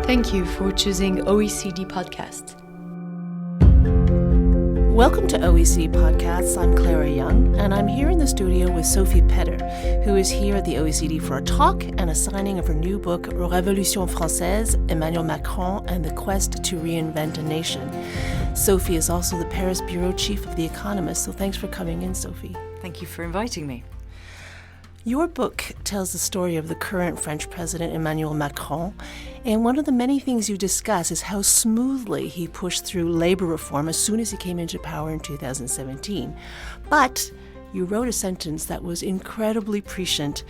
Thank you for choosing OECD Podcast. Welcome to OECD Podcasts. I'm Clara Young, and I'm here in the studio with Sophie Pedder, who is here at the OECD for a talk and a signing of her new book, Révolution Francaise, Emmanuel Macron and the Quest to Reinvent a Nation. Sophie is also the Paris bureau chief of The Economist, so thanks for coming in, Sophie. Thank you for inviting me. Your book tells the story of the current French president, Emmanuel Macron, and one of the many things you discuss is how smoothly he pushed through labor reform as soon as he came into power in 2017. But you wrote a sentence that was incredibly prescient.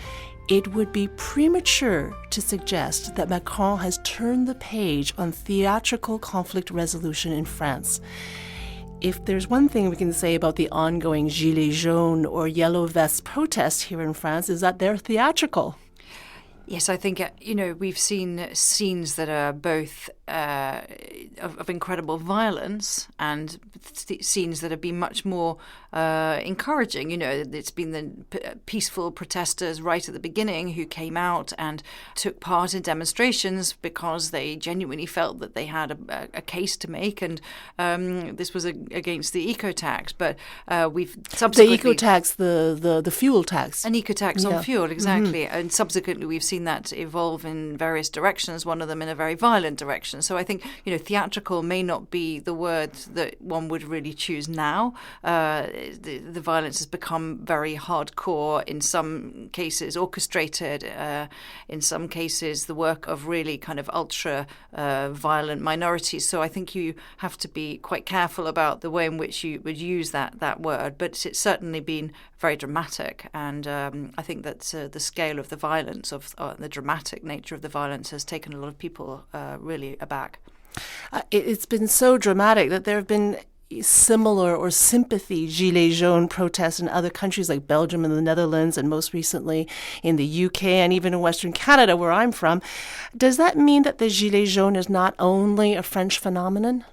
It would be premature to suggest that Macron has turned the page on theatrical conflict resolution in France. If there's one thing we can say about the ongoing Gilets Jaunes or Yellow Vests protests here in France is that they're theatrical. Yes, I think, we've seen scenes that are both of incredible violence and scenes that have been much more encouraging. It's been the peaceful protesters right at the beginning who came out and took part in demonstrations because they genuinely felt that they had a case to make, and this was against the eco-tax. But we've subsequently... The eco-tax, the fuel tax. An eco-tax on fuel, exactly. Mm-hmm. And subsequently we've seen that evolve in various directions, one of them in a very violent direction. So I think, theatrical may not be the word that one would really choose now. The violence has become very hardcore, in some cases orchestrated, in some cases the work of really kind of ultra violent minorities. So I think you have to be quite careful about the way in which you would use that word. But it's certainly been very dramatic, and I think that the scale of the violence, of the dramatic nature of the violence, has taken a lot of people really aback. It's been so dramatic that there have been similar or sympathy Gilets Jaunes protests in other countries like Belgium and the Netherlands, and most recently in the UK and even in Western Canada, where I'm from. Does that mean that the Gilets Jaunes is not only a French phenomenon?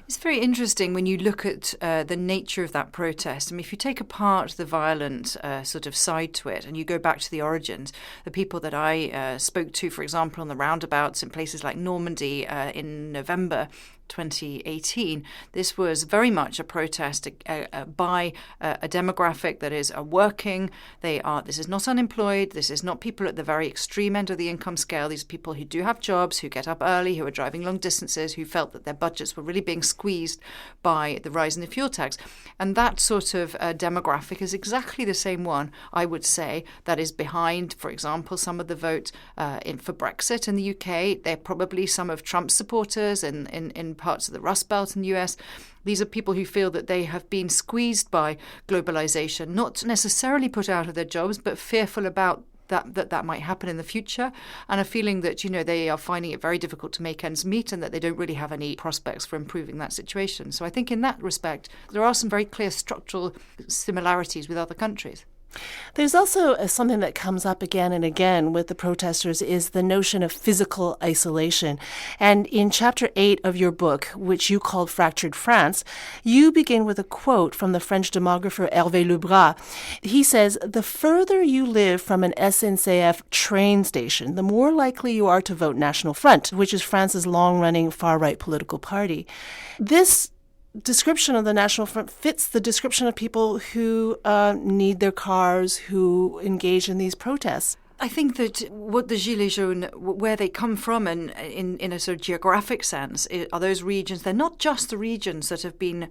It's very interesting when you look at the nature of that protest. I mean, if you take apart the violent sort of side to it and you go back to the origins, the people that I spoke to, for example, on the roundabouts in places like Normandy in November 2018, this was very much a protest by a demographic that is working. This is not unemployed. This is not people at the very extreme end of the income scale. These are people who do have jobs, who get up early, who are driving long distances, who felt that their budgets were really being squeezed by the rise in the fuel tax. And that sort of demographic is exactly the same one, I would say, that is behind, for example, some of the vote for Brexit in the UK. They're probably some of Trump's supporters in parts of the Rust Belt in the US. These are people who feel that they have been squeezed by globalization, not necessarily put out of their jobs, but fearful about that might happen in the future, and a feeling that, they are finding it very difficult to make ends meet and that they don't really have any prospects for improving that situation. So I think in that respect, there are some very clear structural similarities with other countries. There's also something that comes up again and again with the protesters is the notion of physical isolation. And in chapter 8 of your book, which you called Fractured France, you begin with a quote from the French demographer Hervé Lebras. He says, "The further you live from an SNCF train station, the more likely you are to vote National Front, which is France's long-running far-right political party." This description of the National Front fits the description of people who need their cars, who engage in these protests. I think that what the Gilets Jaunes, where they come from, and in a sort of geographic sense, are those regions. They're not just the regions that have been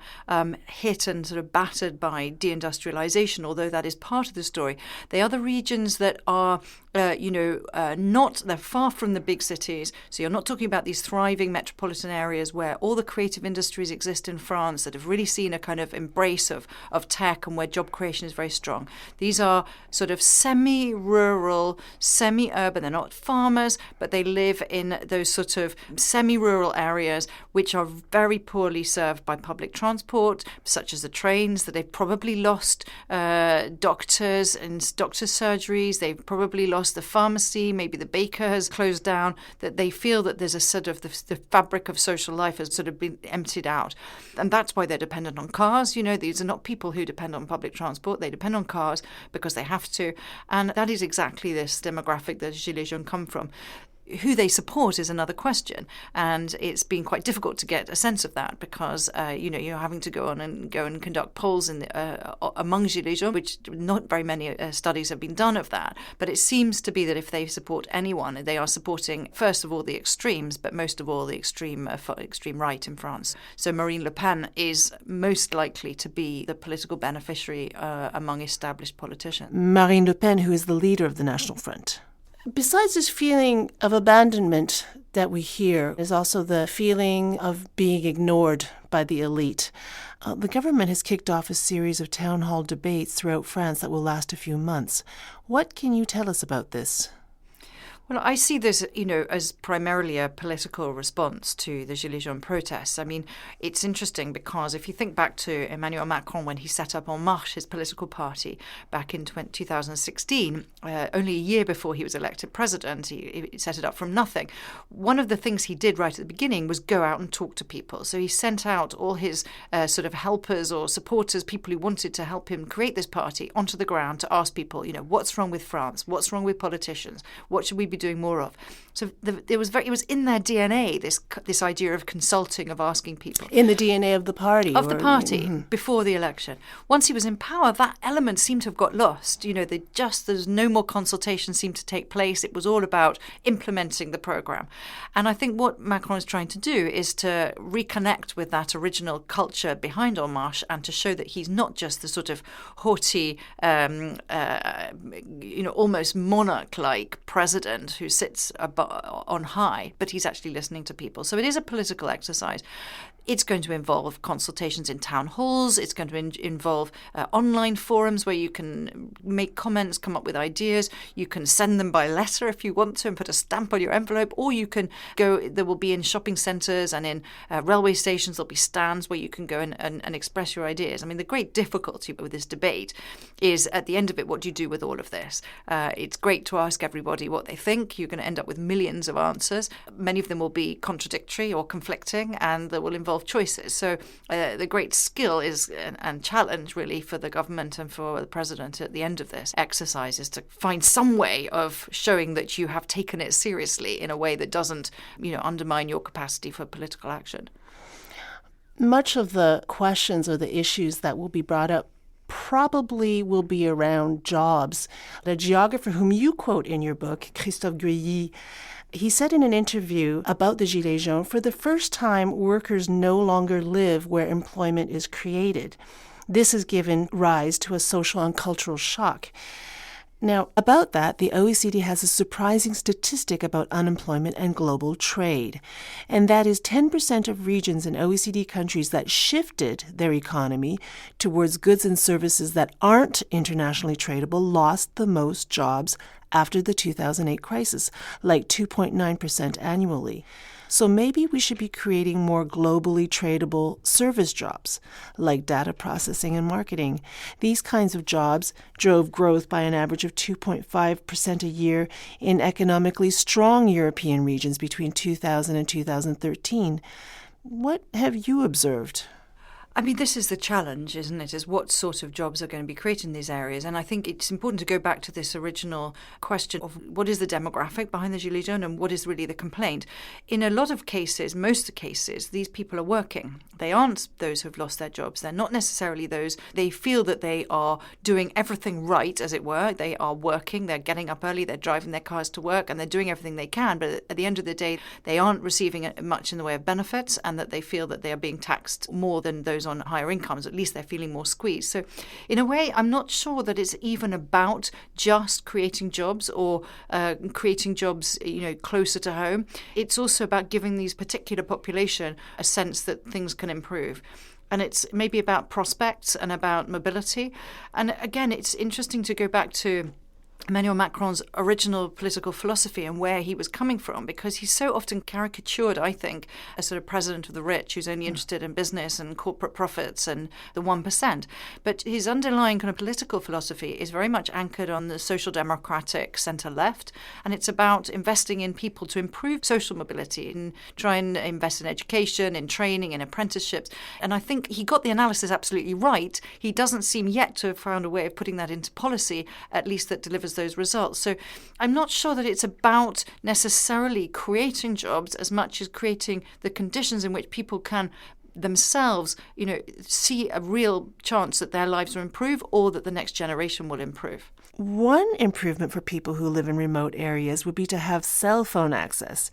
hit and sort of battered by deindustrialization, although that is part of the story. They are the regions that are, they're far from the big cities. So you're not talking about these thriving metropolitan areas where all the creative industries exist in France, that have really seen a kind of embrace of tech and where job creation is very strong. These are sort of semi-rural, semi-urban. They're not farmers, but they live in those sort of semi-rural areas which are very poorly served by public transport, such as the trains, that they've probably lost doctors and doctor surgeries. They've probably lost the pharmacy. Maybe the baker has closed down, that they feel that there's a sort of the fabric of social life has sort of been emptied out. And that's why they're dependent on cars. These are not people who depend on public transport. They depend on cars because they have to. And that is exactly this demographic that Gilets Jaunes come from. Who they support is another question, and it's been quite difficult to get a sense of that because you're having to go and conduct polls among Gilets Jaunes, which not very many studies have been done of that. But it seems to be that if they support anyone, they are supporting first of all the extremes, but most of all the extreme right in France. So Marine Le Pen is most likely to be the political beneficiary among established politicians. Marine Le Pen, who is the leader of the National Front. Besides this feeling of abandonment that we hear, is also the feeling of being ignored by the elite. The government has kicked off a series of town hall debates throughout France that will last a few months. What can you tell us about this? Well, I see this, as primarily a political response to the Gilets Jaunes protests. I mean, it's interesting because if you think back to Emmanuel Macron when he set up En Marche, his political party, back in 2016, only a year before he was elected president, he set it up from nothing. One of the things he did right at the beginning was go out and talk to people. So he sent out all his sort of helpers or supporters, people who wanted to help him create this party, onto the ground to ask people, what's wrong with France? What's wrong with politicians? What should we be doing more of? So it was in their DNA, this idea of consulting, of asking people. In the DNA of the party. Before the election. Once he was in power, that element seemed to have got lost. There's no more consultation seemed to take place. It was all about implementing the program. And I think what Macron is trying to do is to reconnect with that original culture behind En Marche and to show that he's not just the sort of haughty, almost monarch-like president who sits on high, but he's actually listening to people. So it is a political exercise. It's going to involve consultations in town halls. It's going to involve online forums where you can make comments, come up with ideas. You can send them by letter if you want to and put a stamp on your envelope, or you can go, there will be in shopping centres and in railway stations, there'll be stands where you can go and express your ideas. I mean, the great difficulty with this debate is at the end of it, what do you do with all of this? It's great to ask everybody what they think. You're going to end up with millions of answers. Many of them will be contradictory or conflicting, and they will involve choices. So the great skill is and challenge really for the government and for the president at the end of this exercise is to find some way of showing that you have taken it seriously in a way that doesn't, undermine your capacity for political action. Much of the questions or the issues that will be brought up probably will be around jobs. The geographer whom you quote in your book, Christophe Guilly, he said in an interview about the Gilets Jaunes, for the first time, workers no longer live where employment is created. This has given rise to a social and cultural shock. Now, about that, the OECD has a surprising statistic about unemployment and global trade, and that is 10% of regions in OECD countries that shifted their economy towards goods and services that aren't internationally tradable lost the most jobs after the 2008 crisis, like 2.9% annually. So maybe we should be creating more globally tradable service jobs, like data processing and marketing. These kinds of jobs drove growth by an average of 2.5% a year in economically strong European regions between 2000 and 2013. What have you observed? I mean, this is the challenge, isn't it, is what sort of jobs are going to be created in these areas. And I think it's important to go back to this original question of what is the demographic behind the Gilets Jaunes and what is really the complaint. In a lot of cases, most cases, these people are working. They aren't those who've lost their jobs. They're not necessarily those. They feel that they are doing everything right, as it were. They are working. They're getting up early. They're driving their cars to work and they're doing everything they can. But at the end of the day, they aren't receiving much in the way of benefits and that they feel that they are being taxed more than those on higher incomes. At least they're feeling more squeezed. So in a way, I'm not sure that it's even about just creating jobs or creating jobs, closer to home. It's also about giving these particular population a sense that things can improve. And it's maybe about prospects and about mobility. And again, it's interesting to go back to Emmanuel Macron's original political philosophy and where he was coming from, because he's so often caricatured, I think, as sort of president of the rich who's only interested in business and corporate profits and the 1%. But his underlying kind of political philosophy is very much anchored on the social democratic centre-left, and it's about investing in people to improve social mobility and try and invest in education, in training, in apprenticeships. And I think he got the analysis absolutely right. He doesn't seem yet to have found a way of putting that into policy, at least that delivers those results. So I'm not sure that it's about necessarily creating jobs as much as creating the conditions in which people can themselves, see a real chance that their lives will improve or that the next generation will improve. One improvement for people who live in remote areas would be to have cell phone access.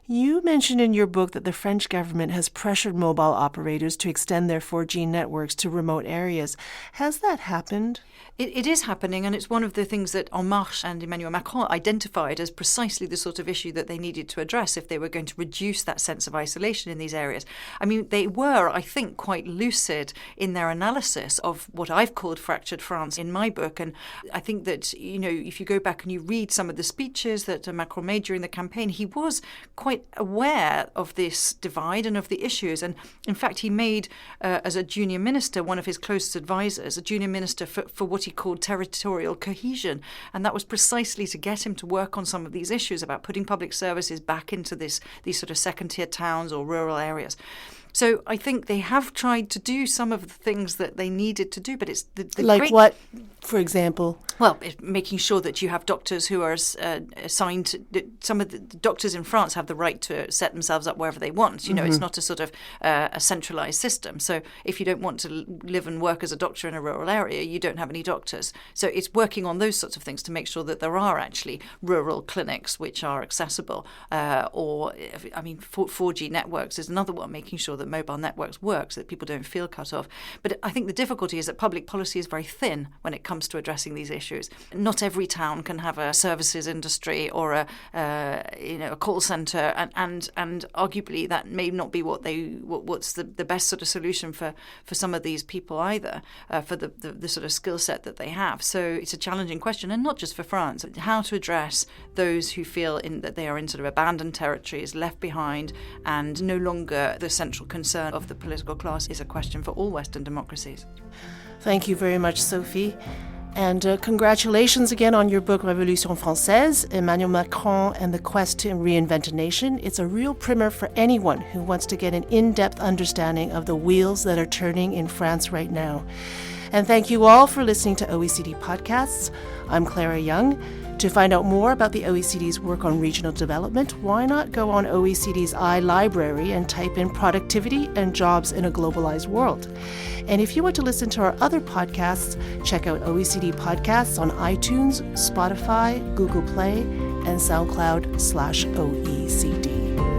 You mentioned in your book that the French government has pressured mobile operators to extend their 4G networks to remote areas. Has that happened? It is happening, and it's one of the things that En Marche and Emmanuel Macron identified as precisely the sort of issue that they needed to address if they were going to reduce that sense of isolation in these areas. I mean, they were, I think, quite lucid in their analysis of what I've called fractured France in my book. And I think that, if you go back and you read some of the speeches that Macron made during the campaign, he was quite aware of this divide and of the issues. And in fact, he made, as a junior minister, one of his closest advisors, a junior minister for what he called territorial cohesion. And that was precisely to get him to work on some of these issues about putting public services back into these sort of second-tier towns or rural areas. So I think they have tried to do some of the things that they needed to do, but it's the like what, for example? Well, making sure that you have doctors who are assigned to, some of the doctors in France have the right to set themselves up wherever they want. It's not a sort of a centralized system. So if you don't want to live and work as a doctor in a rural area, you don't have any doctors. So it's working on those sorts of things to make sure that there are actually rural clinics which are accessible. 4G networks is another one, making sure that mobile networks work so that people don't feel cut off. But I think the difficulty is that public policy is very thin when it comes to addressing these issues. Not every town can have a services industry or a call center, and arguably that may not be what's the best sort of solution for some of these people either, for the sort of skill set that they have. So it's a challenging question, and not just for France. How to address those who feel that they are in sort of abandoned territories, left behind, and no longer the central concern of the political class is a question for all Western democracies. Thank you very much, Sophie. And congratulations again on your book, Révolution Francaise, Emmanuel Macron and the Quest to Reinvent a Nation. It's a real primer for anyone who wants to get an in-depth understanding of the wheels that are turning in France right now. And thank you all for listening to OECD Podcasts. I'm Clara Young. To find out more about the OECD's work on regional development, why not go on OECD's iLibrary and type in productivity and jobs in a globalized world? And if you want to listen to our other podcasts, check out OECD Podcasts on iTunes, Spotify, Google Play, and SoundCloud/OECD.